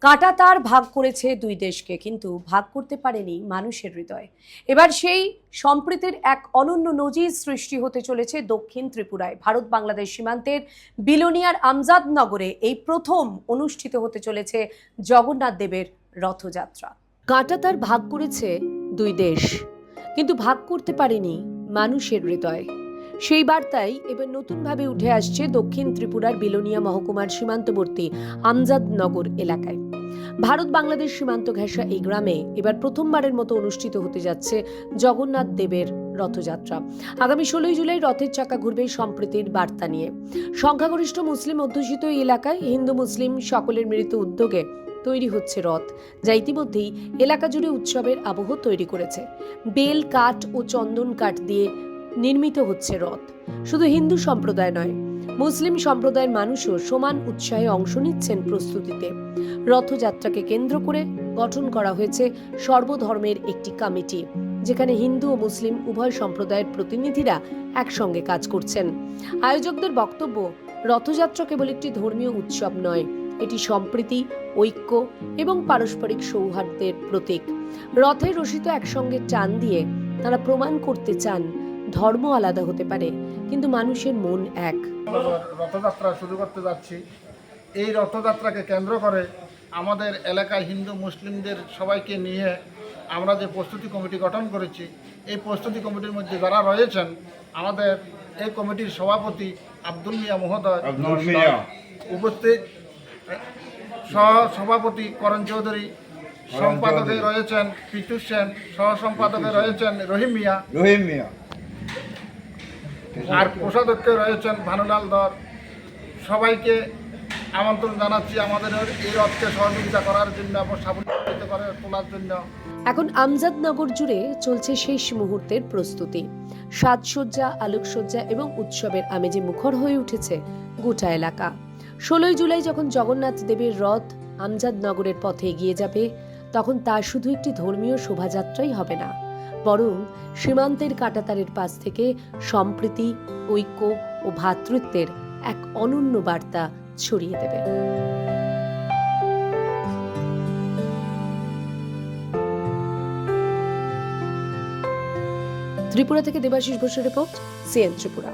কাঁটাতার ভাগ করেছে দুই দেশকে, কিন্তু ভাগ করতে পারেনি মানুষের হৃদয়। এবার সেই সম্প্রীতির এক অনন্য নজির সৃষ্টি হতে চলেছে দক্ষিণ ত্রিপুরায়। ভারত বাংলাদেশ সীমান্তের বিলোনিয়ার আমজাদনগরে এই প্রথম অনুষ্ঠিত হতে চলেছে জগন্নাথ দেবের রথযাত্রা। কাঁটাতার ভাগ করেছে দুই দেশ, কিন্তু ভাগ করতে পারেনি মানুষের হৃদয়। সেই বার্তাই এবার নতুনভাবে উঠে আসছে দক্ষিণ ত্রিপুরার বিলোনিয়া মহকুমার সীমান্তবর্তী আমজাদনগর এলাকায়। ভারত বাংলাদেশ সীমান্ত ঘেঁষা এই গ্রামে এবার প্রথমবারের মতো অনুষ্ঠিত হতে যাচ্ছে জগন্নাথ দেবের রথযাত্রা। আগামী 16 জুলাই রথের চাকা ঘুরবে সম্প্রীতির বার্তা নিয়ে। সংখ্যাগরিষ্ঠ মুসলিম অধ্যুষিত এই এলাকায় হিন্দু মুসলিম সকলের মিলিত উদ্যোগে তৈরি হচ্ছে রথ, যা ইতিমধ্যেই এলাকা জুড়ে উৎসবের আবহ তৈরি করেছে। বেল কাঠ ও চন্দন কাঠ দিয়ে নির্মিত হচ্ছে রথ। শুধু হিন্দু সম্প্রদায় নয়, মুসলিম সম্প্রদায়ের মানুষও সমান উৎসাহে অংশ নিচ্ছেন প্রস্তুতিতে। রথযাত্রাকে কেন্দ্র করে গঠন করা হয়েছে সর্বধর্মের একটি কমিটি, যেখানে হিন্দু ও মুসলিম উভয় সম্প্রদায়ের প্রতিনিধিরা একসঙ্গে কাজ করছেন। আয়োজকদের বক্তব্য, রথযাত্রা কেবল একটি ধর্মীয় উৎসব নয়, এটি সম্প্রীতি, ঐক্য এবং পারস্পরিক সৌহার্দ্যের প্রতীক। রথের রশিতে একসঙ্গে টান দিয়ে তারা প্রমাণ করতে চান ধর্ম আলাদা হতে পারে, কিন্তু মানুষের মন এক। রথযাত্রা শুরু করতে যাচ্ছি। এই রথযাত্রাকে কেন্দ্র করে আমাদের এলাকায় হিন্দু মুসলিমদের সবাইকে নিয়ে আমরা যে প্রস্তুতি কমিটি গঠন করেছি, এই প্রস্তুতি কমিটির মধ্যে যারা রয়েছেন, আমাদের এই কমিটির সভাপতি আব্দুল মিয়া মহোদয় উপস্থিত, সহ সভাপতি করণ চৌধুরী, সম্পাদকে রয়েছেন পিটু সেন, সহ সম্পাদকে রয়েছেন রহিম মিয়া, আর কোষাধ্যক্ষ রয়েছেন ভানুলাল ধর। সবাইকে আমন্ত্রণ জানাচ্ছি আমাদের এই রথকে সহযোগিতা করার জন্য এবং সাফল্য করে তোলার জন্য। এখন আমজাদনগর জুড়ে চলছে শেষ মুহূর্তের প্রস্তুতি। সাজসজ্জা, আলোকসজ্জা এবং উৎসবের আমেজে মুখর হয়ে উঠেছে গোটা এলাকা। 16 জুলাই যখন জগন্নাথ দেবের রথ আমজাদনগরের পথে এগিয়ে যাবে, তখন তা শুধু একটি ধর্মীয় শোভাযাত্রাই হবে না, বরং সীমান্তের কাঁটাতারের পাশ থেকে সম্প্রীতি, ঐক্য ও ভ্রাতৃত্বের এক অনন্য বার্তা ছড়িয়ে দেবে। ত্রিপুরা থেকে দেবাশিস বসুর রিপোর্ট, সিএন ত্রিপুরা।